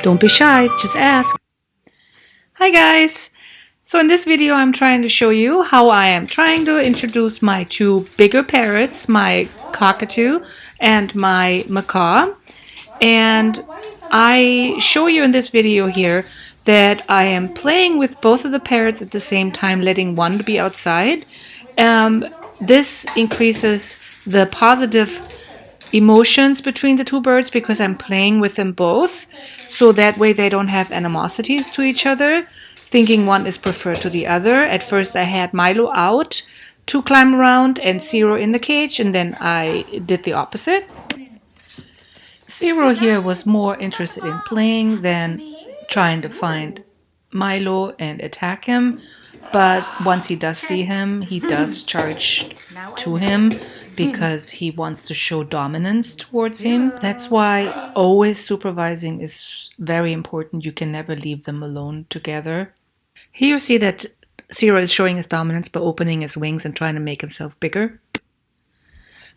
Don't be shy, just ask. Hi guys! So in this video I'm trying to show you how I am trying to introduce my two bigger parrots, my cockatoo and my macaw. And I show you in this video here that I am playing with both of the parrots at the same time, letting one to be outside. This increases the positive emotions between the two birds because I'm playing with them both. So that way they don't have animosities to each other, thinking one is preferred to the other. At first I had Milo out to climb around and Zero in the cage, and then I did the opposite. Zero here was more interested in playing than trying to find Milo and attack him. But once he does see him, he does charge to him because he wants to show dominance towards him. That's why always supervising is very important. You can never leave them alone together. Here you see that Zero is showing his dominance by opening his wings and trying to make himself bigger.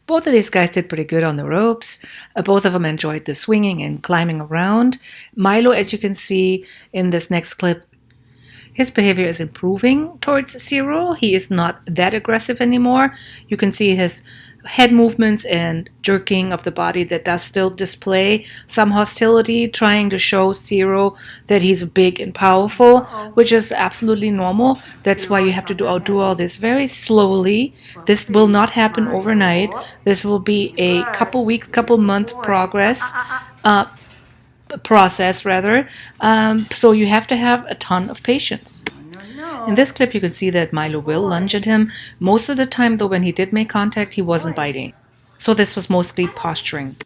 Both of these guys did pretty good on the ropes. Both of them enjoyed the swinging and climbing around. Milo, as you can see in this next clip, his behavior is improving towards Zero. He is not that aggressive anymore. You can see his head movements and jerking of the body that does still display some hostility, trying to show Zero that he's big and powerful, which is absolutely normal. That's why you have to do all this very slowly. This will not happen overnight. This will be a couple weeks, couple month process rather. So you have to have a ton of patience. In this clip you can see that Milo will lunge at him. Most of the time though, when he did make contact, he wasn't biting. So this was mostly posturing.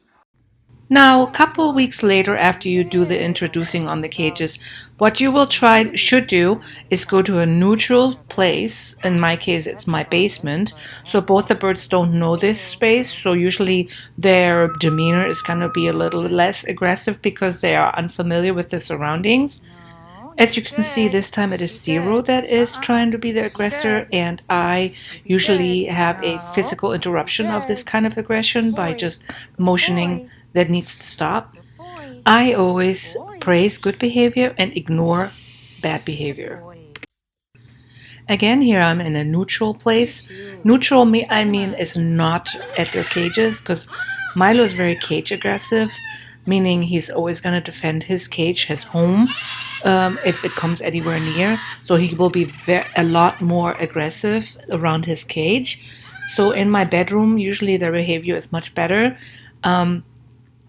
Now, a couple weeks later, after you do the introducing on the cages, what you will should do is go to a neutral place. In my case, it's my basement. So both the birds don't know this space. So usually their demeanor is going to be a little less aggressive because they are unfamiliar with the surroundings. As you can see, this time it is Zero that is trying to be the aggressor, and I usually have a physical interruption of this kind of aggression by just motioning that needs to stop. I always praise good behavior and ignore bad behavior. Again, here I'm in a neutral place. Neutral, I mean, is not at their cages, because Milo is very cage aggressive, meaning he's always going to defend his cage, his home, if it comes anywhere near. So he will be a lot more aggressive around his cage. So in my bedroom, usually their behavior is much better.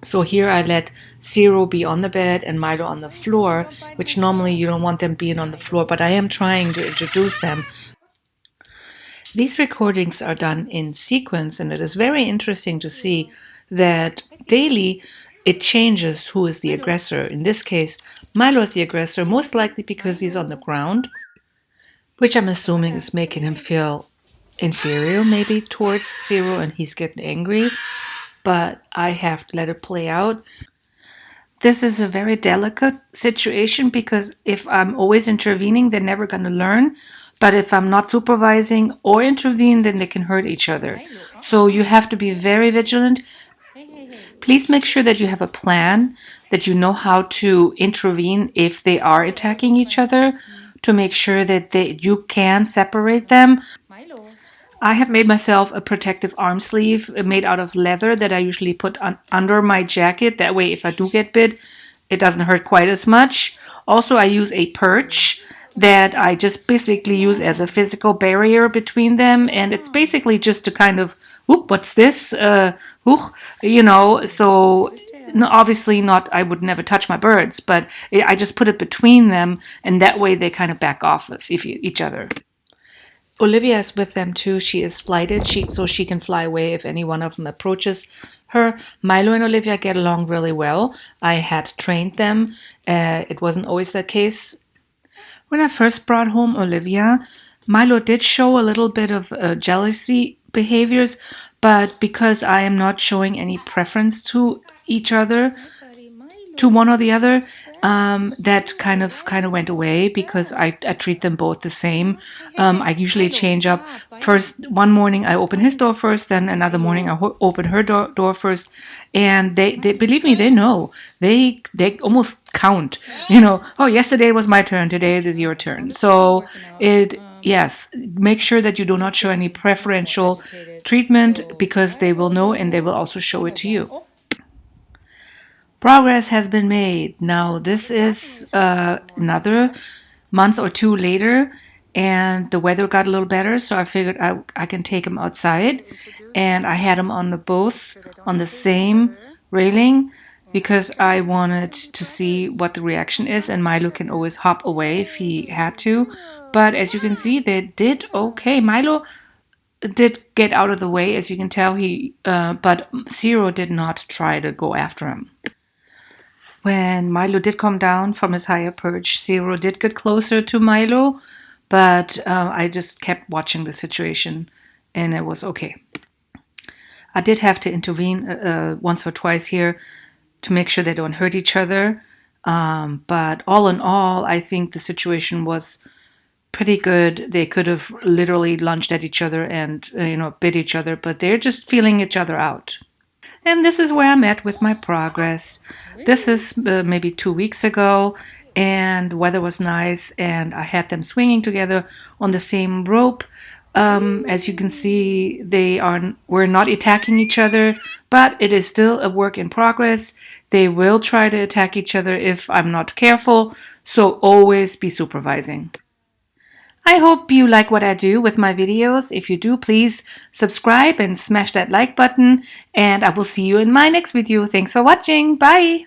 So here I let Zero be on the bed and Milo on the floor, which normally you don't want them being on the floor, but I am trying to introduce them. These recordings are done in sequence, and it is very interesting to see that daily it changes who is the aggressor. In this case, Milo is the aggressor, most likely because he's on the ground, which I'm assuming is making him feel inferior maybe towards Zero, and he's getting angry. But I have to let it play out. This is a very delicate situation because if I'm always intervening, they're never going to learn. But if I'm not supervising or intervene, then they can hurt each other. So you have to be very vigilant. Please make sure that you have a plan, that you know how to intervene if they are attacking each other, to make sure that you can separate them. I have made myself a protective arm sleeve made out of leather that I usually put under my jacket. That way, if I do get bit, it doesn't hurt quite as much. Also, I use a perch that I just basically use as a physical barrier between them. And it's basically just to kind of, whoop, what's this? You know, so no, obviously not, I would never touch my birds, but I just put it between them, and that way they kind of back off of each other. Olivia is with them too. She is flighted, so she can fly away if any one of them approaches her. Milo and Olivia get along really well. I had trained them. It wasn't always the case. When I first brought home Olivia, Milo did show a little bit of jealousy behaviors, but because I am not showing any preference to each other, to one or the other, that kind of went away because I treat them both the same. I usually change up. First, one morning I open his door first, then another morning I open her door first, and they believe me, they know. They almost count. Oh, yesterday was my turn, today it is your turn. So yes, make sure that you do not show any preferential treatment because they will know and they will also show it to you. Progress has been made. Now, this is another month or two later, and the weather got a little better, so I figured I can take him outside. And I had him on both on the same railing because I wanted to see what the reaction is, and Milo can always hop away if he had to. But as you can see, they did okay. Milo did get out of the way, as you can tell, but Zero did not try to go after him. When Milo did come down from his higher perch, Zero did get closer to Milo, but I just kept watching the situation, and it was okay. I did have to intervene once or twice here to make sure they don't hurt each other, but all in all, I think the situation was pretty good. They could have literally lunged at each other and bit each other, but they're just feeling each other out. And this is where I'm at with my progress. This is maybe 2 weeks ago, and the weather was nice, and I had them swinging together on the same rope. As you can see, we're not attacking each other, but it is still a work in progress. They will try to attack each other if I'm not careful, so always be supervising. I hope you like what I do with my videos. If you do, please subscribe and smash that like button. And I will see you in my next video. Thanks for watching. Bye!